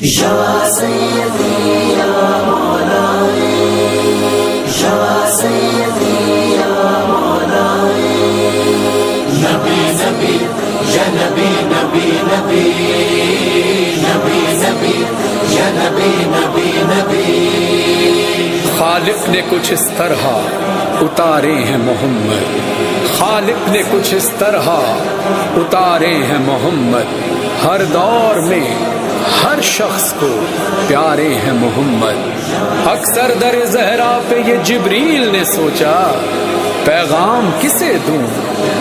یا سیدی یا مولائی، یا سیدی یا مولائی، نبی نبی یا نبی نبی نبی، نبی نبی یا نبی نبی نبی۔ خالق نے کچھ اس طرح اتارے ہیں محمد، خالق نے کچھ اس طرح اتارے ہیں محمد، ہر دور میں ہر شخص کو پیارے ہیں محمد۔ اکثر در زہرا پہ یہ جبریل نے سوچا پیغام کسے دوں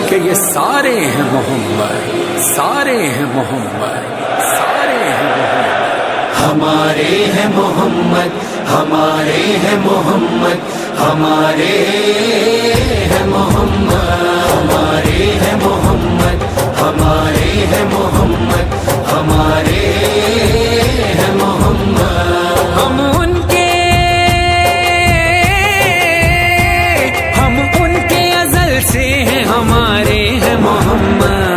کہ یہ سارے ہیں محمد، سارے ہیں محمد، سارے ہیں محمد۔ ہمارے ہیں محمد، ہمارے ہیں محمد، ہمارے ہیں محمد، ہمارے ہیں محمد، ہمارے ہیں محمد، ہمارے ہیں محمد۔ ہم ان کے ازل سے ہیں، ہمارے ہیں محمد۔